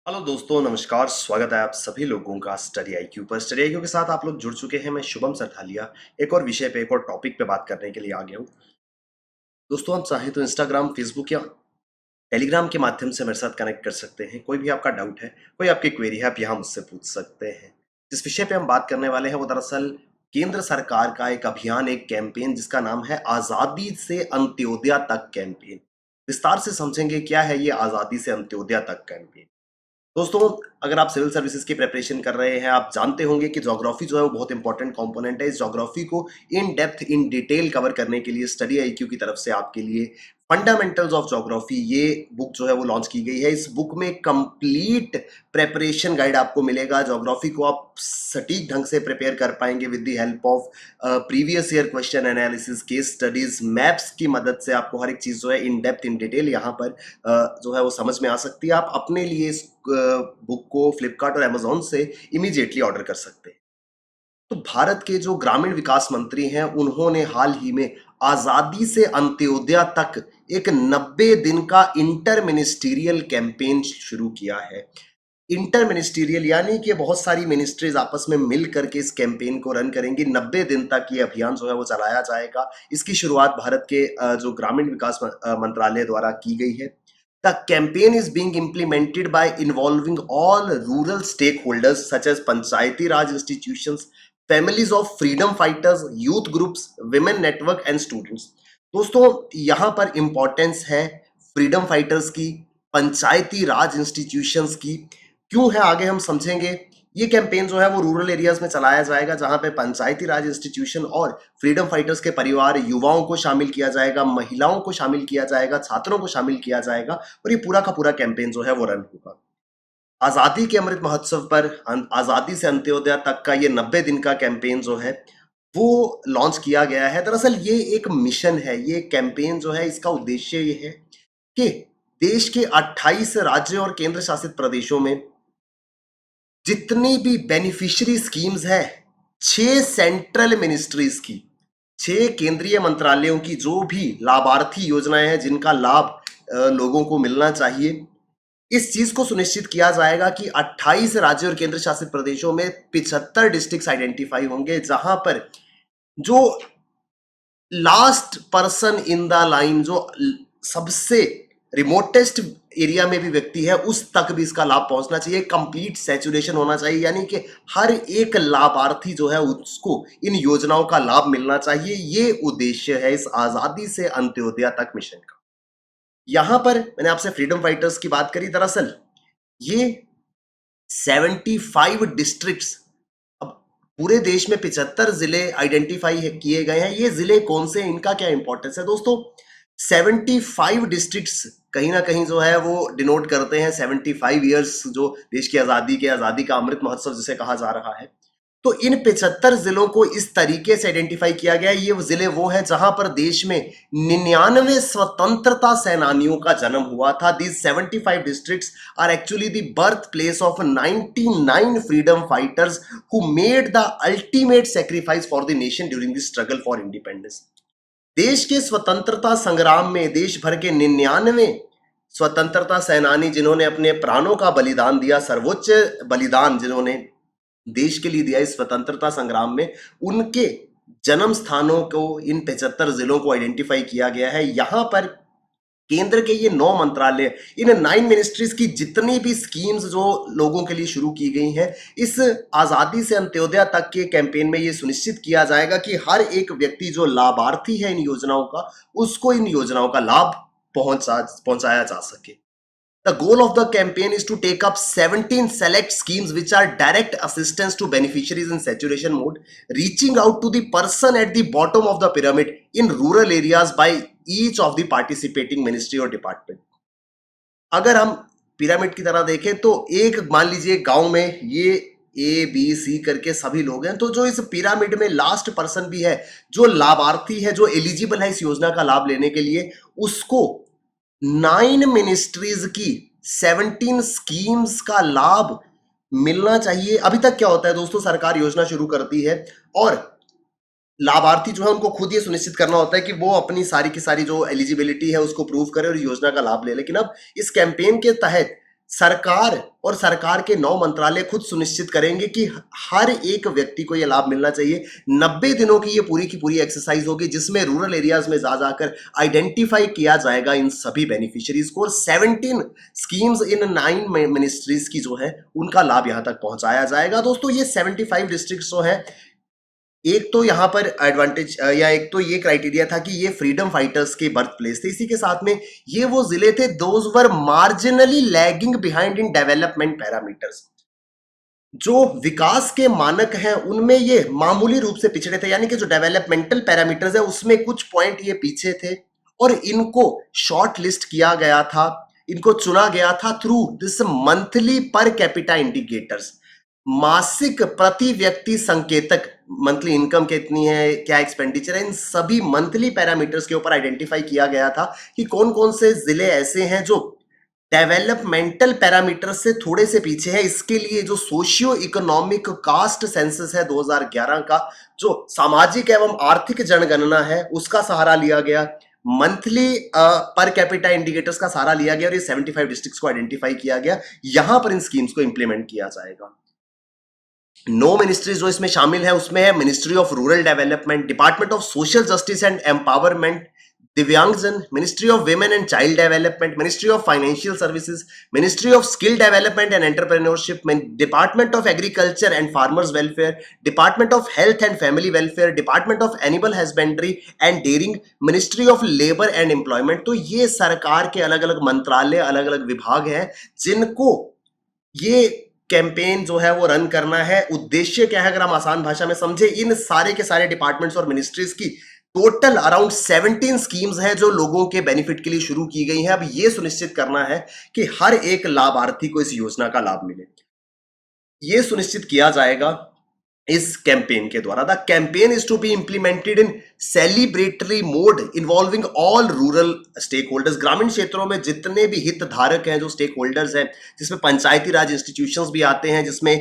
Hello दोस्तों, नमस्कार। स्वागत है आप सभी लोगों का स्टडी आईक्यू पर। स्टडी आईक्यू के साथ आप लोग जुड़ चुके हैं। मैं शुभम सरठालिया एक और विषय पे, एक और टॉपिक पे बात करने के लिए आ गया हूँ। दोस्तों, आप चाहें तो इंस्टाग्राम, फेसबुक या टेलीग्राम के माध्यम से मेरे साथ कनेक्ट कर सकते हैं। कोई भी आपका डाउट है, कोई आपकी क्वेरी है, आप यहाँ मुझसे पूछ सकते हैं। जिस विषय पे हम बात करने वाले हैं वो दरअसल केंद्र सरकार का एक अभियान, एक कैंपेन जिसका नाम है आज़ादी से अंत्योदय तक कैंपेन। विस्तार से समझेंगे क्या है ये आज़ादी से अंत्योदय तक कैंपेन। दोस्तों, अगर आप सिविल सर्विसेज की प्रिपरेशन कर रहे हैं, आप जानते होंगे कि ज्योग्राफी जो है वो बहुत इंपॉर्टेंट कंपोनेंट है। इस ज्योग्राफी को in depth, in detail cover करने के लिए स्टडी आईक्यू की तरफ से आपके लिए फंडामेंटल्स ऑफ ज्योग्राफी ये बुक जो है वो लॉन्च की गई है। इस बुक में कंप्लीट प्रेपरेशन गाइड आपको मिलेगा। ज्योग्राफी को आप सटीक ढंग से प्रिपेयर कर पाएंगे with the help of previous year question analysis, case studies, maps की मदद से आपको हर एक चीज़ जो है इन डेप्थ, इन डिटेल यहाँ पर जो है वो समझ में आ सकती है। आप अपने लिए इस बुक को फ्लिपकार्ट और अमेजोन से इमीडिएटली ऑर्डर कर सकते हैं। तो भारत के जो ग्रामीण विकास मंत्री हैं, उन्होंने हाल ही में आजादी से अंत्योदय तक एक 90 दिन का इंटर मिनिस्टीरियल कैंपेन शुरू किया है। इंटर मिनिस्टीरियल यानी कि बहुत सारी मिनिस्ट्रीज आपस में मिल करके इस कैंपेन को रन करेंगी। 90 दिन तक ये अभियान जो है वो चलाया जाएगा। इसकी शुरुआत भारत के जो ग्रामीण विकास मंत्रालय द्वारा की गई है। The campaign is being implemented by involving all rural stakeholders such as Panchayati Raj institutions, families of freedom fighters, youth groups, women network and students। दोस्तों, यहाँ पर इम्पोर्टेंस है फ्रीडम फाइटर्स की, पंचायती राज इंस्टीट्यूशंस की। क्यों है आगे हम समझेंगे। ये कैंपेन जो है वो रूरल एरियाज में चलाया जाएगा, जहां पे पंचायती राज इंस्टीट्यूशन और फ्रीडम फाइटर्स के परिवार, युवाओं को शामिल किया जाएगा, महिलाओं को शामिल किया जाएगा, छात्रों को शामिल किया जाएगा और ये पूरा का पूरा कैंपेन जो है वो रन होगा। आजादी के अमृत महोत्सव पर आजादी से अंत्योदय तक का ये 90 दिन का कैंपेन जो है वो लॉन्च किया गया है। दरअसल ये एक मिशन है, ये कैंपेन जो है इसका उद्देश्य ये है कि देश के 28 राज्यों और केंद्र शासित प्रदेशों में जितनी भी बेनिफिशियरी स्कीम्स है, 6 सेंट्रल मिनिस्ट्रीज की, 6 केंद्रीय मंत्रालयों की जो भी लाभार्थी योजनाएं हैं जिनका लाभ लोगों को मिलना चाहिए, इस चीज को सुनिश्चित किया जाएगा कि 28 राज्यों और केंद्र शासित प्रदेशों में 75 डिस्ट्रिक्ट्स आइडेंटिफाई होंगे, जहां पर जो last person in the line, जो सबसे रिमोटेस्ट एरिया में भी व्यक्ति है, उस तक भी इसका लाभ पहुंचना चाहिए। कंप्लीट सैचुरेशन होना चाहिए, यानी कि हर एक लाभार्थी जो है उसको इन योजनाओं का लाभ मिलना चाहिए। ये उद्देश्य है इस आजादी से अंत्योदय तक मिशन का। यहां पर मैंने आपसे फ्रीडम फाइटर्स की बात करी। दरअसल ये 75 डिस्ट्रिक्ट्स, अब पूरे देश में 75 जिले आइडेंटिफाई किए गए हैं। ये जिले कौन से, इनका क्या इंपॉर्टेंस है दोस्तों। 75 डिस्ट्रिक्ट्स कहीं ना कहीं जो है वो डिनोट करते हैं 75 ईयर्स, जो देश की आजादी का अमृत महोत्सव जिसे कहा जा रहा है। तो इन 75 जिलों को इस तरीके से आइडेंटिफाई किया गया है। ये जिले वो हैं जहां पर देश में 99 स्वतंत्रता सेनानियों का जन्म हुआ था। These 75 districts are actually the birth place of 99 freedom fighters who made the ultimate sacrifice for the nation during the struggle for independence. देश के स्वतंत्रता संग्राम में देश भर के 99 स्वतंत्रता सेनानी जिन्होंने अपने प्राणों का बलिदान दिया, सर्वोच्च बलिदान जिन्होंने देश के लिए दिया इस स्वतंत्रता संग्राम में, उनके जन्म स्थानों को इन 75 जिलों को आइडेंटिफाई किया गया है। यहां पर केंद्र के ये 9 मंत्रालय, इन 9 मिनिस्ट्रीज की जितनी भी स्कीम्स जो लोगों के लिए शुरू की गई हैं, इस आजादी से अंत्योदय तक के कैंपेन में ये सुनिश्चित किया जाएगा कि हर एक व्यक्ति जो लाभार्थी है इन योजनाओं का, उसको इन योजनाओं का लाभ पहुंचाया जा सके। The goal of the campaign is to take up 17 select schemes which are direct assistance to beneficiaries in saturation mode, reaching out to the person at the bottom of the pyramid in rural areas by each of the participating ministry or department। अगर हम pyramid की तरह देखें तो एक मान लीजिए गांव में ये A, B, C करके सभी लोग हैं, तो जो इस पिरामिड में लास्ट पर्सन भी है, जो लाभार्थी है, जो एलिजिबल है इस योजना का लाभ लेने के लिए, उसको 9 मिनिस्ट्रीज की 17 स्कीम्स का लाभ मिलना चाहिए। अभी तक क्या होता है दोस्तों, सरकार योजना शुरू करती है और लाभार्थी जो है उनको खुद ये सुनिश्चित करना होता है कि वो अपनी सारी की सारी जो एलिजिबिलिटी है उसको प्रूव करे और योजना का लाभ ले। लेकिन अब इस कैंपेन के तहत सरकार और सरकार के 9 मंत्रालय खुद सुनिश्चित करेंगे कि हर एक व्यक्ति को यह लाभ मिलना चाहिए। 90 दिनों की ये पूरी की पूरी एक्सरसाइज होगी जिसमें रूरल एरियाज में जा जाकर आइडेंटिफाई किया जाएगा इन सभी बेनिफिशियरीज को, और 17 स्कीम्स इन 9 मिनिस्ट्रीज की जो है उनका लाभ यहां तक पहुंचाया जाएगा। दोस्तों ये 75 डिस्ट्रिक्ट जो है, एक तो यहां पर एडवांटेज या एक तो ये क्राइटेरिया था कि ये फ्रीडम फाइटर्स के बर्थ प्लेस थे, इसी के साथ में ये वो जिले थे those were marginally lagging behind in development parameters, जो विकास के मानक हैं उनमें ये मामूली रूप से पिछड़े थे, यानी कि जो डेवलपमेंटल पैरामीटर्स है उसमें कुछ पॉइंट ये पीछे थे और इनको शॉर्ट लिस्ट किया गया था, इनको चुना गया था through this monthly per capita indicators, मासिक प्रति व्यक्ति संकेतक, मंथली इनकम कितनी है, क्या एक्सपेंडिचर है, इन सभी मंथली पैरामीटर्स के ऊपर आइडेंटिफाई किया गया था कि कौन कौन से जिले ऐसे हैं जो डेवलपमेंटल पैरामीटर्स से थोड़े से पीछे है। इसके लिए जो सोशियो इकोनॉमिक कास्ट सेंसस है 2011 का, जो सामाजिक एवं आर्थिक जनगणना है, उसका सहारा लिया गया, मंथली पर कैपिटा इंडिकेटर्स का सहारा लिया गया और ये 75 डिस्ट्रिक्ट्स को आइडेंटिफाई किया गया। यहां पर इन स्कीम्स को इंप्लीमेंट किया जाएगा। 9 मिनिस्ट्रीज जो इसमें शामिल है उसमें है ministry of rural development, department of social justice and empowerment, दिव्यांगजन, ministry of women and child development, ministry of financial services, ministry of skill development and entrepreneurship, department of agriculture and farmers welfare, department of health and family welfare, department of animal husbandry and dairying, ministry of labour and employment. तो ये सरकार के अलग अलग मंत्रालय, अलग अलग विभाग हैं जिनको ये कैंपेन जो है वो रन करना है। उद्देश्य क्या है अगर हम आसान भाषा में समझे, इन सारे के सारे डिपार्टमेंट्स और मिनिस्ट्रीज की टोटल अराउंड 17 स्कीम्स हैं जो लोगों के बेनिफिट के लिए शुरू की गई हैं। अब ये सुनिश्चित करना है कि हर एक लाभार्थी को इस योजना का लाभ मिले, ये सुनिश्चित किया जाएगा इस कैंपेन के द्वारा। The campaign is to be implemented in celebratory mode involving all rural stakeholders. ग्रामीण क्षेत्रों में जितने भी हितधारक हैं, जो स्टेक होल्डर्स हैं, जिसमें पंचायती राज इंस्टीट्यूशंस भी आते हैं, जिसमें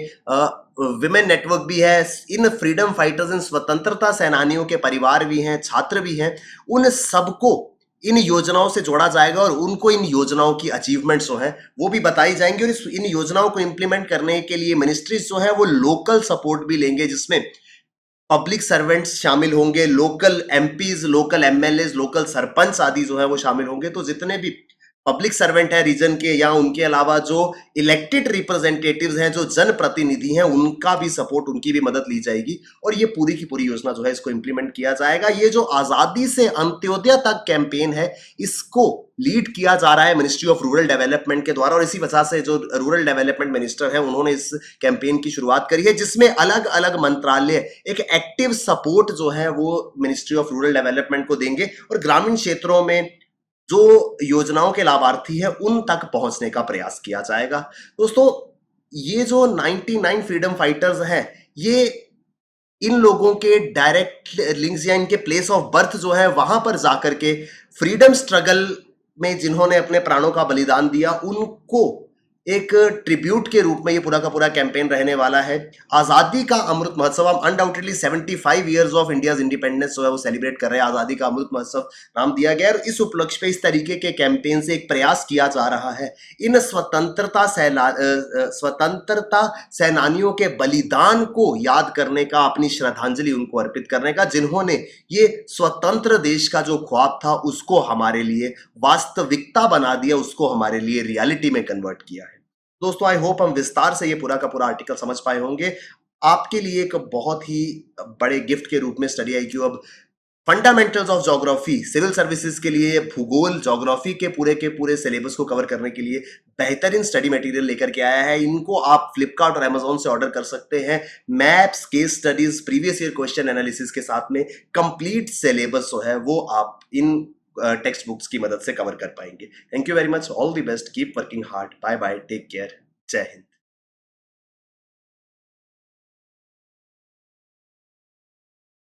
विमेन नेटवर्क भी है, इन फ्रीडम फाइटर्स, इन स्वतंत्रता सेनानियों के परिवार भी हैं, छात्र भी हैं, उन सबको इन योजनाओं से जोड़ा जाएगा और उनको इन योजनाओं की अचीवमेंट्स जो हैं वो भी बताई जाएंगी। और इन योजनाओं को इंप्लीमेंट करने के लिए मिनिस्ट्रीज जो है वो लोकल सपोर्ट भी लेंगे, जिसमें पब्लिक सर्वेंट्स शामिल होंगे, local MPs, local MLAs, local sarpanch आदि जो है वो शामिल होंगे। तो जितने भी पब्लिक सर्वेंट है रीजन के, या उनके अलावा जो इलेक्टेड रिप्रेजेंटेटिव्स हैं, जो जनप्रतिनिधि हैं, उनका भी सपोर्ट, उनकी भी मदद ली जाएगी और ये पूरी की पूरी योजना जो है इसको इंप्लीमेंट किया जाएगा। ये जो आजादी से अंत्योदय तक कैंपेन है, इसको लीड किया जा रहा है मिनिस्ट्री ऑफ रूरल डेवलपमेंट के द्वारा, और इसी वजह से जो रूरल डेवलपमेंट मिनिस्टर है उन्होंने इस कैंपेन की शुरुआत करी है, जिसमें अलग अलग मंत्रालय एक एक्टिव सपोर्ट जो है वो मिनिस्ट्री ऑफ रूरल डेवलपमेंट को देंगे और ग्रामीण क्षेत्रों में जो योजनाओं के लाभार्थी हैं उन तक पहुंचने का प्रयास किया जाएगा। दोस्तों ये जो 99 फ्रीडम फाइटर्स हैं, ये इन लोगों के डायरेक्ट लिंक्स या इनके प्लेस ऑफ बर्थ जो है वहां पर जाकर के फ्रीडम स्ट्रगल में जिन्होंने अपने प्राणों का बलिदान दिया, उनको एक ट्रिब्यूट के रूप में ये पूरा का पूरा कैंपेन रहने वाला है। आज़ादी का अमृत महोत्सव, हम undoubtedly 75 years of India's independence जो है वो सेलिब्रेट कर रहे हैं। आज़ादी का अमृत महोत्सव नाम दिया गया है और इस उपलक्ष्य पे इस तरीके के कैंपेन से एक प्रयास किया जा रहा है इन स्वतंत्रता सेनानियों के बलिदान को याद करने का, अपनी श्रद्धांजलि उनको अर्पित करने का, जिन्होंने ये स्वतंत्र देश का जो ख्वाब था उसको हमारे लिए वास्तविकता बना दिया, उसको हमारे लिए रियलिटी में कन्वर्ट किया है। दोस्तों आई होप हम विस्तार से ये पूरा का पूरा आर्टिकल समझ पाए होंगे। आपके लिए एक बहुत ही बड़े गिफ्ट के रूप में स्टडी IQ अब fundamentals of geography, civil services के लिए भूगोल, ज्योग्राफी के पूरे सिलेबस को कवर करने के लिए बेहतरीन स्टडी मटेरियल लेकर के आया है। इनको आप फ्लिपकार्ट और अमेजोन से ऑर्डर कर सकते हैं। Maps, case studies, previous year question analysis के साथ में कंप्लीट सिलेबस जो है वो आप इन टेक्स्ट बुक्स की मदद से कवर कर पाएंगे। Thank you very much, all the best, keep working hard, bye bye, take care, Jai Hind.